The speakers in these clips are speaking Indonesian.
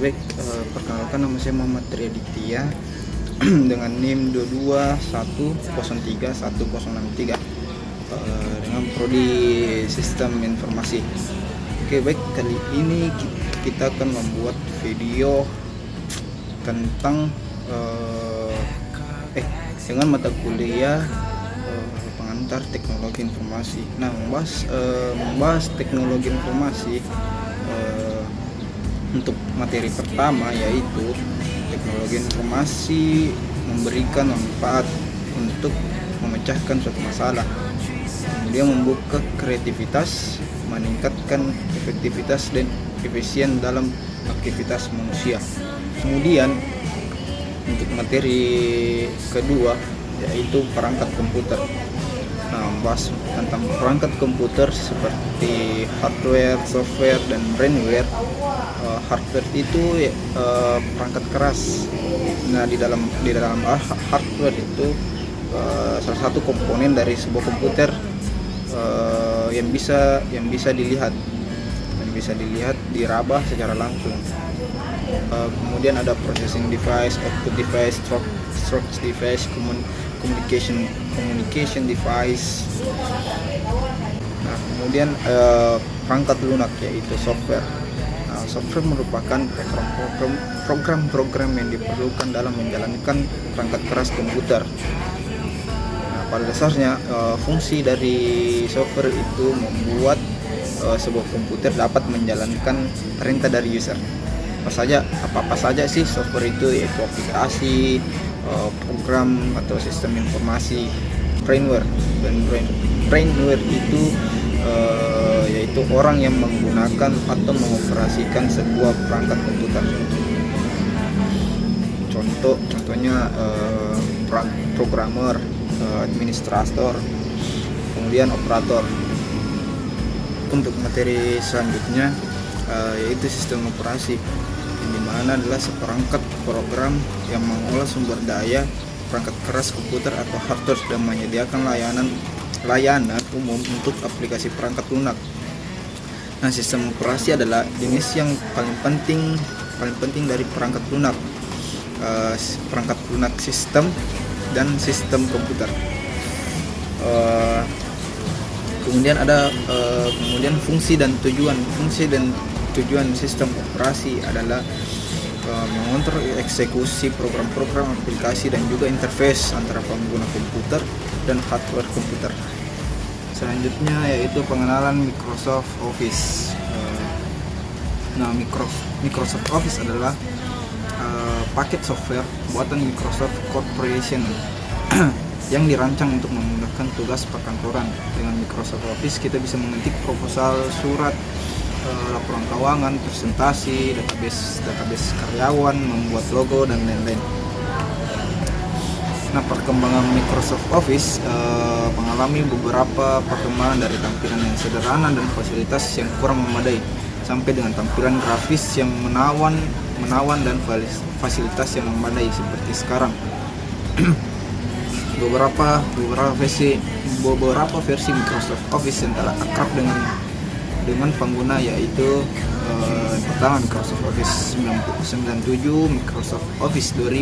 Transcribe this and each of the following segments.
baik, perkenalkan nama saya Muhammad Triaditya dengan NIM 221031031063 dengan prodi Sistem Informasi. Oke, baik, kali ini kita akan membuat video tentang dengan mata kuliah pengantar teknologi informasi. Nah, membahas teknologi informasi untuk materi pertama, yaitu teknologi informasi memberikan manfaat untuk memecahkan suatu masalah, kemudian membuka kreativitas, meningkatkan efektivitas dan efisien dalam aktivitas manusia. Kemudian untuk materi kedua, yaitu perangkat komputer. Nah, membahas tentang perangkat komputer seperti hardware, software, dan brainware. Hardware itu perangkat keras. Nah, di dalam hardware itu salah satu komponen dari sebuah komputer yang bisa dilihat, diraba secara langsung. Kemudian ada processing device, output device, storage device, communication device. Nah, kemudian perangkat lunak, yaitu software. Nah, software merupakan program-program yang diperlukan dalam menjalankan perangkat keras komputer. Nah, pada dasarnya fungsi dari software itu membuat sebuah komputer dapat menjalankan perintah dari user. Apa saja sih software itu, yaitu aplikasi, program atau sistem informasi. Brainware itu yaitu orang yang menggunakan atau mengoperasikan sebuah perangkat komputer. Contohnya programmer, administrator, kemudian operator. Untuk materi selanjutnya yaitu sistem operasi, di mana adalah seperangkat program yang mengolah sumber daya perangkat keras komputer atau hardware dan menyediakan layanan umum untuk aplikasi perangkat lunak. Nah, sistem operasi adalah jenis yang paling penting dari perangkat lunak. Perangkat lunak sistem dan sistem komputer. Kemudian ada fungsi dan tujuan sistem operasi adalah mengontrol eksekusi program-program aplikasi dan juga interface antara pengguna komputer dan hardware komputer. Selanjutnya yaitu pengenalan Microsoft Office. Nah, Microsoft Office adalah paket software buatan Microsoft Corporation yang dirancang untuk memudahkan tugas perkantoran. Dengan Microsoft Office kita bisa mengetik proposal, surat, laporan keuangan, presentasi, database karyawan, membuat logo, dan lain-lain. Nah, perkembangan Microsoft Office mengalami beberapa perkembangan dari tampilan yang sederhana dan fasilitas yang kurang memadai, sampai dengan tampilan grafis yang menawan dan fasilitas yang memadai seperti sekarang. Beberapa versi Microsoft Office yang telah akrab dengan pengguna, yaitu pertama Microsoft Office 97, Microsoft Office 2000,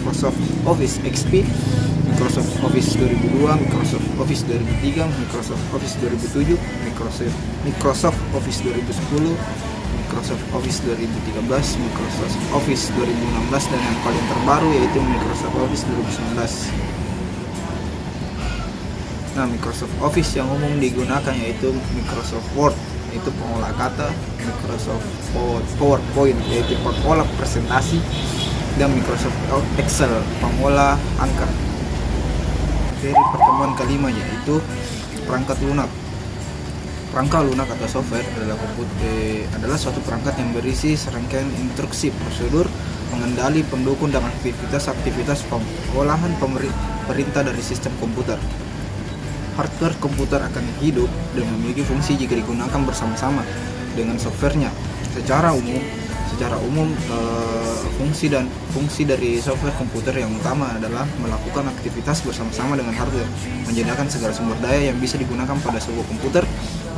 Microsoft Office XP, Microsoft Office 2002, Microsoft Office 2003, Microsoft Office 2007, Microsoft Office 2010, Microsoft Office 2013, Microsoft Office 2016, dan yang paling terbaru yaitu Microsoft Office 2019. Nah, Microsoft Office yang umum digunakan yaitu Microsoft Word, yaitu pengolah kata, Microsoft PowerPoint, yaitu pengolah presentasi, dan Microsoft Excel, pengolah angka. Dari pertemuan kelima yaitu perangkat lunak. Perangkat lunak atau software adalah suatu perangkat yang berisi serangkaian instruksi, prosedur, pengendali, pendukung, dan aktivitas pengolahan perintah dari sistem komputer. Hardware komputer akan hidup dan memiliki fungsi jika digunakan bersama-sama dengan softwarenya. Secara umum, fungsi dari software komputer yang utama adalah melakukan aktivitas bersama-sama dengan hardware, menyediakan segala sumber daya yang bisa digunakan pada sebuah komputer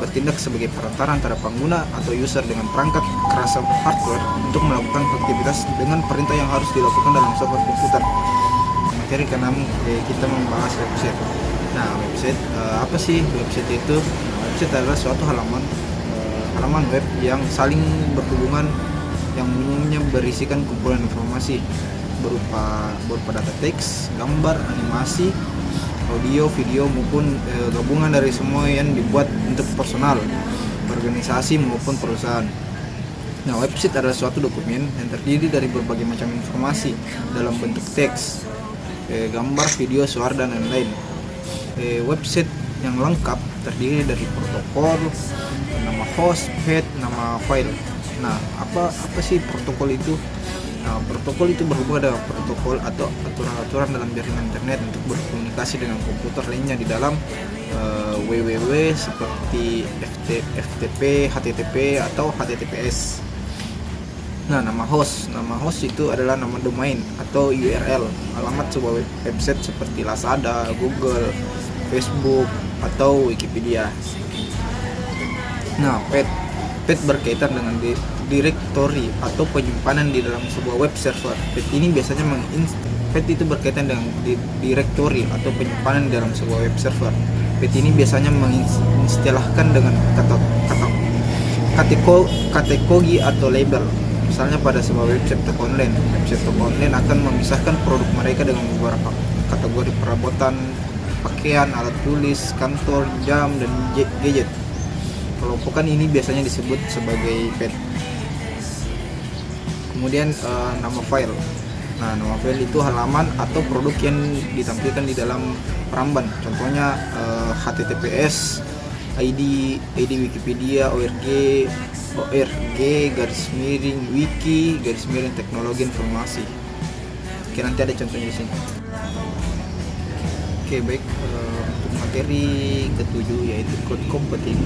bertindak sebagai perantara antara pengguna atau user dengan perangkat keras hardware untuk melakukan aktivitas dengan perintah yang harus dilakukan dalam software komputer. Materi ke-6 kita membahas website. Nah, website apa sih website itu? Website adalah suatu halaman web yang saling berhubungan yang umumnya berisikan kumpulan informasi berupa data teks, gambar, animasi, audio, video maupun gabungan dari semua yang dibuat untuk personal, organisasi maupun perusahaan. Nah, website adalah suatu dokumen yang terdiri dari berbagai macam informasi dalam bentuk teks, gambar, video, suara dan lain-lain. Website yang lengkap terdiri dari protokol, nama host, path, nama file. Nah, apa sih protokol itu? Nah, protokol itu berhubungan dengan protokol atau aturan-aturan dalam jaringan internet untuk berkomunikasi dengan komputer lainnya di dalam www seperti FTP, HTTP atau HTTPS. Nah, nama host itu adalah nama domain atau URL, alamat sebuah website seperti Lazada, Google, Facebook atau Wikipedia. Nah, path berkaitan dengan directory atau penyimpanan di dalam sebuah web server. Path itu berkaitan dengan directory atau penyimpanan di dalam sebuah web server. Path ini biasanya mengistilahkan dengan kategori atau label. Misalnya pada sebuah website toko online akan memisahkan produk mereka dengan beberapa kategori perabotan, pakaian, alat tulis, kantor, jam, dan gadget. Kelompokan ini biasanya disebut sebagai path. Kemudian nama file. Nah, nama file itu halaman atau produk yang ditampilkan di dalam peramban. Contohnya HTTPS, ID Wikipedia, org wiki teknologi informasi. Oke, nanti ada contohnya di sini. Oke, baik. Untuk materi ke-7 yaitu code computing.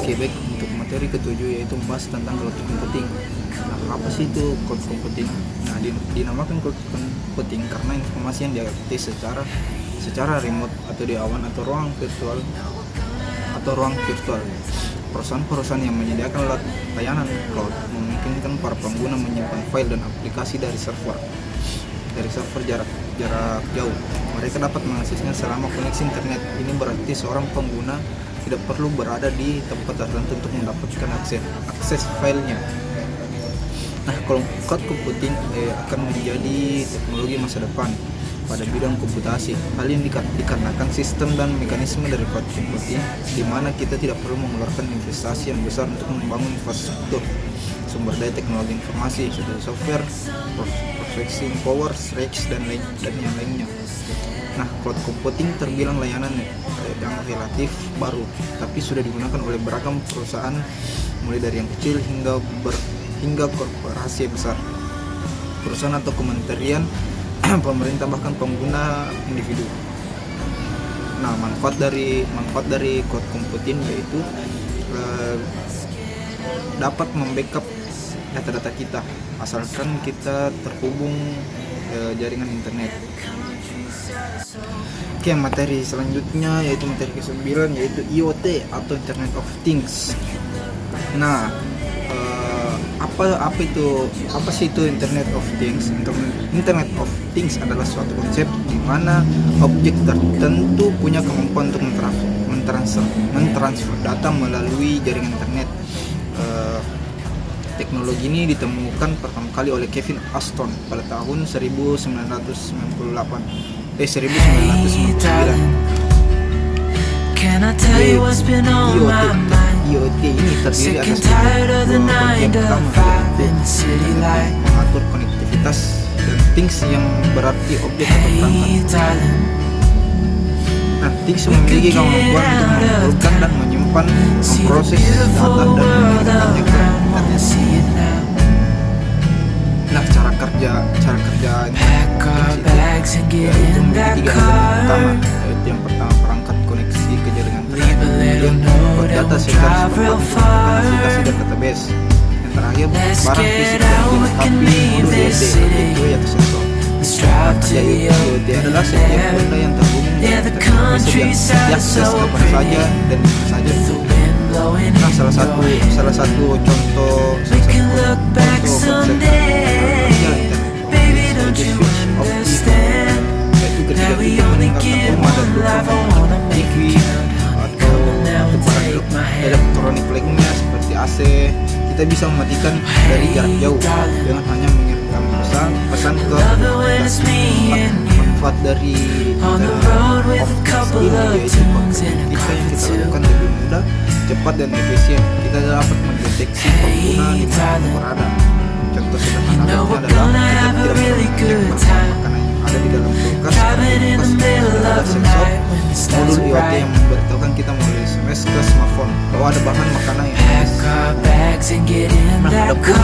Oke, baik. Untuk materi ke-7 yaitu membahas tentang cloud computing. Nah, apa sih itu cloud computing? Nah, dinamakan cloud computing karena informasi yang diakses secara remote atau di awan atau ruang virtual. Perusahaan-perusahaan yang menyediakan layanan cloud memungkinkan para pengguna menyimpan file dan aplikasi dari server jarak jauh. Mereka dapat mengaksesnya selama koneksi internet. Ini berarti seorang pengguna tidak perlu berada di tempat tertentu untuk mendapatkan akses filenya. Nah, cloud computing akan menjadi teknologi masa depan pada bidang komputasi. Hal ini dikarenakan sistem dan mekanisme dari cloud computing di mana kita tidak perlu mengeluarkan investasi yang besar untuk membangun infrastruktur sumber daya teknologi informasi seperti software, processing power, storage dan yang lainnya. Nah, cloud computing terbilang layanan yang relatif baru, tapi sudah digunakan oleh beragam perusahaan mulai dari yang kecil hingga korporasi besar, perusahaan atau kementerian, pemerintah, bahkan pengguna individu. Nah, manfaat dari cloud computing yaitu dapat membackup data-data kita asalkan kita terhubung jaringan internet. Oke, materi selanjutnya yaitu materi ke-9 yaitu IoT atau Internet of Things. Nah, apa sih itu Internet of Things? Internet of Things adalah suatu konsep di mana objek tertentu punya kemampuan untuk mentransfer data melalui jaringan internet. Teknologi ini ditemukan pertama kali oleh Kevin Ashton pada tahun 1999. IoT ini terdiri atas dua bagian pertama, yaitu mengatur konektivitas dan things yang berarti objek atau perangkat. Nah, things memiliki kemampuan untuk mengumpulkan dan menyimpan, memproses data dan mengirimkannya ke internet. Nah, cara kerja yaitu memiliki 3 elemen utama, yaitu yang pertama perangkat koneksi ke jaringan internet, kemudian data center seperti aplikasi dan database, yang terakhir barang fisik yang dilengkapi modul DD atau gateway atau sensor. Artinya IoT adalah setiap benda yang terhubung dengan internet bisa diakses kapan saja dan di mana saja. Nah, salah satu contoh konsep internet yaitu ketika kita meningkatkan rumah dan berhubungan TV atau barang elektronik lainnya seperti AC, kita bisa mematikan dari jarak jauh dengan hanya mengirimkan pesan ke manfaat dari office ini yaitu kita yang kita lakukan lebih mudah, cepat dan efisien. Kita dapat mendeteksi pengguna di mana berada. Contoh sederhananya adalah kita tidak perlu mengecek makanan yang ada di dalam kulkas ada sensor modul IoT yang memberitahukan kita melalui SMS ke smartphone bahwa ada bahan makanan yang habis. Nah, ada pun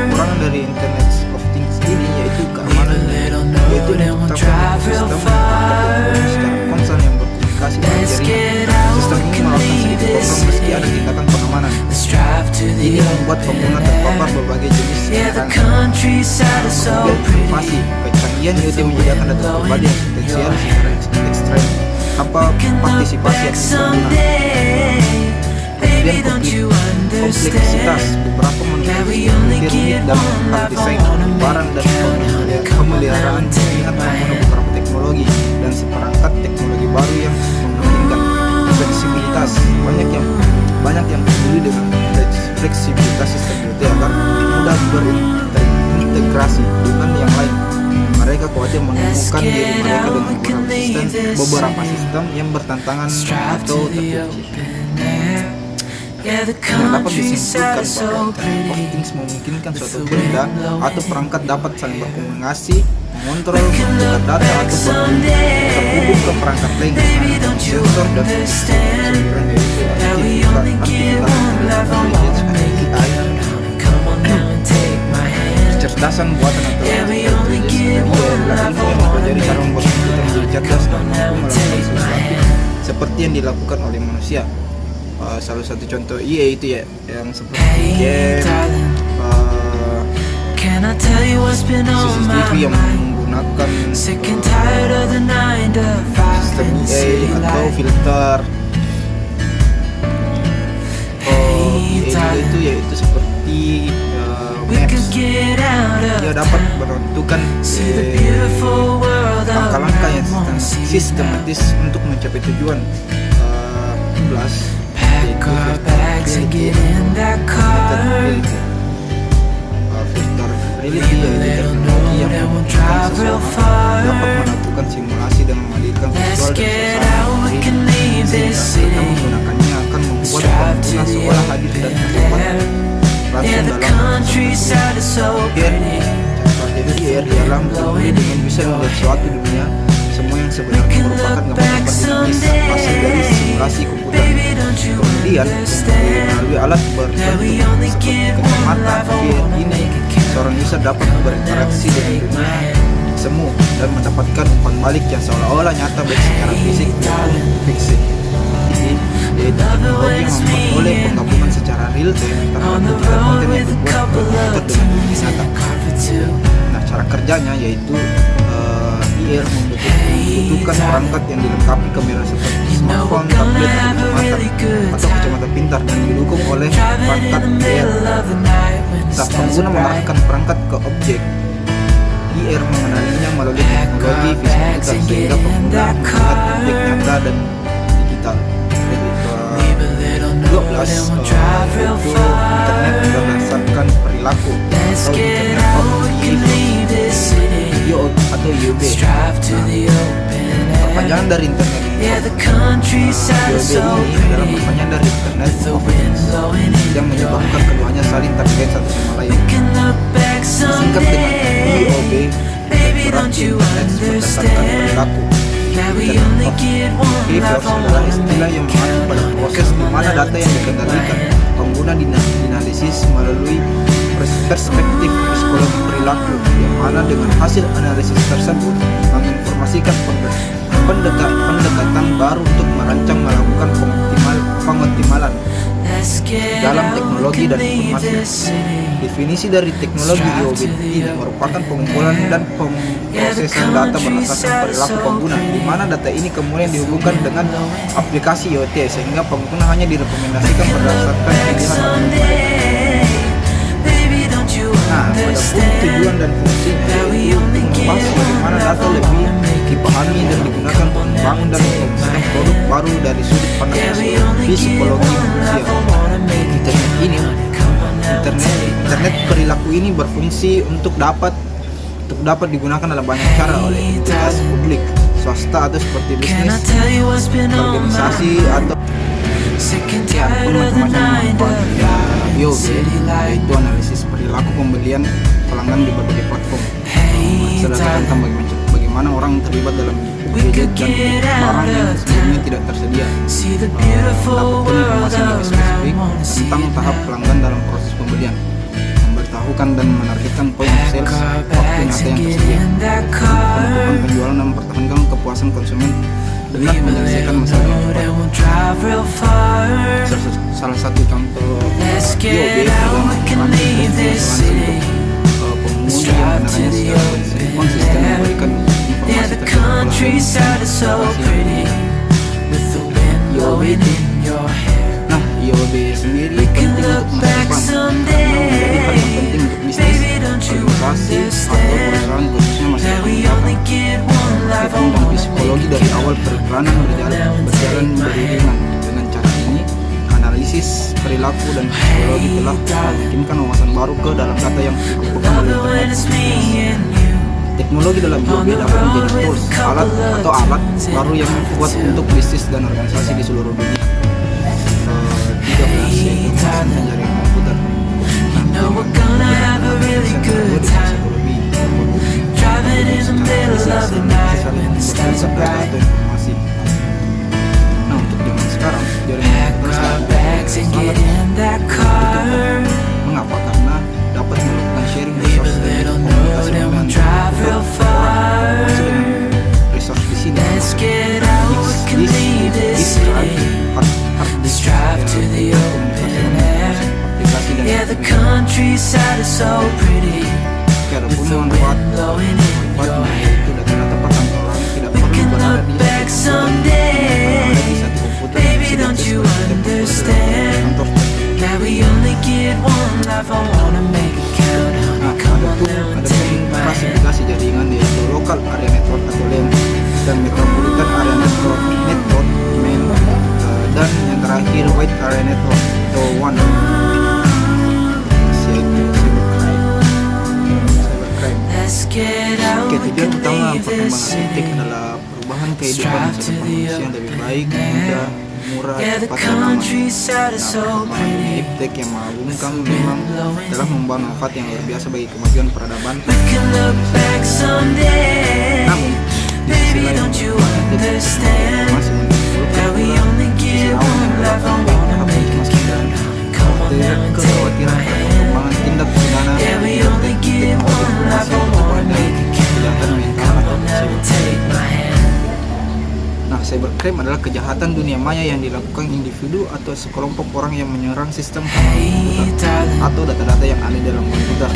kekurangan dari Internet of Things ini yaitu keamanan, yaitu menciptakan sistem secara konstan yang berkomunikasi dengan jaringan. Sistem ini melakukan sedikit program meski ada tindakan pengamanan. Ini membuat pengguna terpapar berbagai jenis serangan. Kemudian privasi, kecanggihan IoT menyediakan data pribadi yang potensial secara ekstrem tanpa partisipasi aktif pengguna. Kemudian kompleksitas, beberapa manusia rumit dan hard desain barang dan pemeliharaan mengingat pengguna beberapa teknologi dan seperangkat teknologi baru yang memungkinkan fleksibilitas. Banyak yang peduli dengan fleksibilitas sistem IoT agar mudah berintegrasi dengan yang lain. Mereka khawatir menemukan diri mereka dengan beberapa sistem yang bertentangan atau terkunci. Yang dapat disimpulkan bahwa Internet of Things memungkinkan suatu benda atau perangkat dapat saling berkomunikasi, mengontrol, membuka data atau terhubung ke perangkat lain dengan sensor dan kecerdasan buatan atau mempelajari cara membuat komputer menjadi cerdas dan mampu melakukan sesuatu seperti yang dilakukan oleh manusia. Salah satu contoh itu ya yang seperti game, CCTV yang menggunakan sistem atau filter. Itu yaitu seperti Maps. Dia dapat menentukan langkah-langkah yang sistematis untuk mencapai tujuan. Filter reality yaitu teknologi yang memungkinkan seseorang dapat melakukan simulasi dan menghadirkan visual dan sehingga menggunakannya akan membuat pengguna seolah hadir dan terlibat langsung dalam VR di alam dengan bisa melihat suatu dunia semua yang sebenarnya merupakan gambar hasil dari simulasi komputer. Kemudian melalui alat berbentuk seperti kacamata VR ini, seorang user dapat berinteraksi dengan dunia semu dan mendapatkan umpan balik yang seolah-olah nyata baik secara fisik maupun fiksi. Yaitu teknologi yang memperoleh penggabungan secara real time antara konten yang dibuat komputer dengan dunia nyata. Nah, cara kerjanya yaitu IR membutuhkan perangkat yang dilengkapi kamera seperti smartphone, tablet, atau kacamata pintar dan didukung oleh perangkat IR. Saat pengguna mengarahkan perangkat ke objek, IR mengenalinya melalui teknologi visual sehingga pengguna melihat objek nyata dan digital. 12 itu internet berdasarkan perilaku atau internet of atau UB. Perpanjangan dari internet UB ini adalah perpanjangan dari internet of Things yang menyebabkan keduanya saling terkait satu sama lain. Singkat dengan UOB berarti internet berdasarkan perilaku. Internet of Behaviors adalah istilah yang mengacu pada proses di mana data yang dikendalikan pengguna dinalisis melalui perspektif psikologi perilaku, yang mana dengan hasil analisis tersebut menginformasikan pendekatan baru untuk merancang melakukan pengoptimalan. dalam teknologi dan informasi. Definisi dari teknologi IoT ini merupakan pengumpulan dan pemrosesan data berdasarkan perilaku pengguna, di mana data ini kemudian dihubungkan dengan aplikasi IoT sehingga pengguna hanya direkomendasikan berdasarkan pilihan atau mereka. Nah, pada tujuan dan fungsinya yaitu membahas bagaimana data lebih dipahami dan digunakan untuk membangun dan mengembangkan produk baru dari sudut pandang psikologi manusia. Internet perilaku ini berfungsi untuk dapat digunakan dalam banyak cara oleh entitas publik, swasta atau seperti bisnis, organisasi atau macam-macam IoT, yaitu analisis perilaku pembelian pelanggan di berbagai platform. Sedangkan tentang bagaimana orang terlibat dalam gadget dan barang yang sebelumnya tidak tersedia. Mendapatkan informasi lebih spesifik tentang tahap pelanggan dalam proses pembelian, memberitahukan dan menargetkan point of sales waktu nyata yang tersedia, melakukan penjualan dan mempertahankan kepuasan konsumen dengan menyelesaikan masalah yang tepat. Salah satu contoh IoT adalah pengembangan pengemudi yang kendaranya secara konsisten memberikan informasi terkait IoT. Nah, IoT sendiri penting untuk masa depan karena menjadi hal yang penting untuk bisnis, organisasi, atau perusahaan khususnya masyarakat. Teknik dan psikologi dari awal periklanan berjalan beriringan. Dengan cara ini, analisis perilaku dan psikologi telah memungkinkan wawasan baru ke dalam data yang dikumpulkan oleh internet. Teknologi dalam IoT dapat menjadi tools, alat baru yang kuat untuk bisnis dan organisasi di seluruh dunia. 13 yaitu jaringan komputer. Nah, untuk zaman sekarang jaringan komputer sangat mengapa? Karena dapat melakukan sharing resource dan komunikasi dengan resource di sini. Adapun manfaatnya yaitu data-data perkantoran tidak perlu berada di satu komputer yang sudah kantor. Klasifikasi jaringan yaitu local area network atau LAN dan metropolitan area network dan yang terakhir wide area network atau WAN. Tujuan utama perkembangan iptek adalah perubahan kehidupan masyarakat manusia yang lebih baik, mudah, murah, cepat, dan aman. Perkembangan iptek yang mengagumkan memang telah membawa manfaat yang luar biasa bagi kemajuan peradaban. Namun, di sisi lain, masih menimbulkan kekhawatiran perkembangan tindak pidana cybercrime adalah kejahatan dunia maya yang dilakukan individu atau sekelompok orang yang menyerang sistem komputer atau data-data yang ada dalam komputer.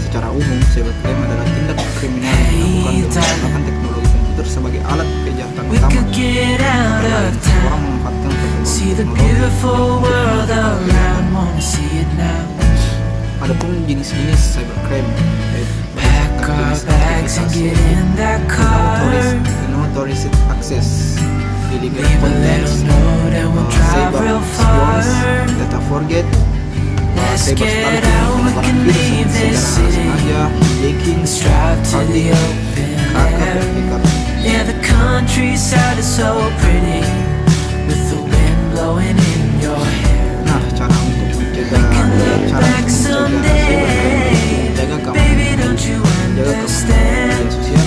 Secara umum, cybercrime adalah tindak kriminal yang dilakukan dengan menggunakan teknologi komputer sebagai alat kejahatan utama. Orang memanfaatkan Adapun jenis-jenis cybercrime unauthorized access, illegal contents, cyber espionage, data forget, cyber stalking, penyebaran virus secara sengaja, hacking, hacking, hacker, dan hacker. Nah, cara untuk mencegah menjaga keamanan media sosial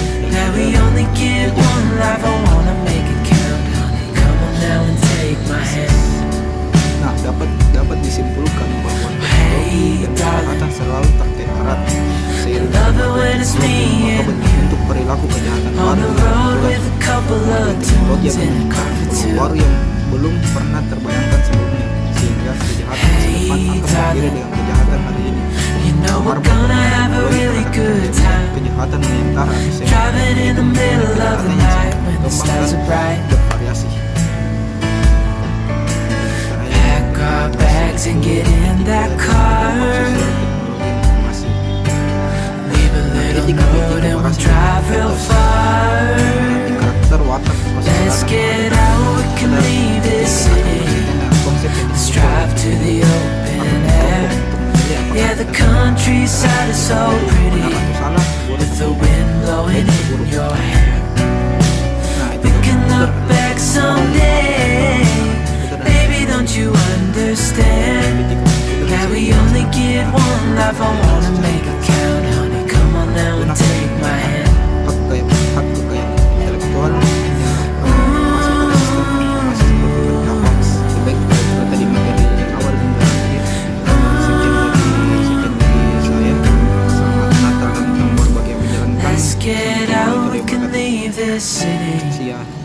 dan dapat disimpulkan bahwa teknologi dan kejahatan selalu terkait erat. Seiring dengan teknologi, maka bentuk perilaku terbayangkan sebelumnya, sehingga kejahatan masa depan akan berakhir dengan kejahatan hari ini. You know we're gonna have a really good time. Kejahatan menyentar atau Driving in the middle of the night when the stars are bright. bervariasi. Pack our bags and get in that car. Leave a little note and we'll drive real far. Karakter watak Let's get out, we can leave this city. Let's drive to the open air. Yeah, the countryside is so pretty, with the wind blowing in your hair. We can look back someday. Baby, don't you understand that we only get one life? I wanna make it count, honey. Come on now and take my hand. hak kekayaan intelektual masih berdampak sebaik kita tadi materi awal hingga akhir. Sekian dari saya. Selamat Natal dan tahun baru bagi yang menjalankan. Let's get out, we can leave this city. Sia.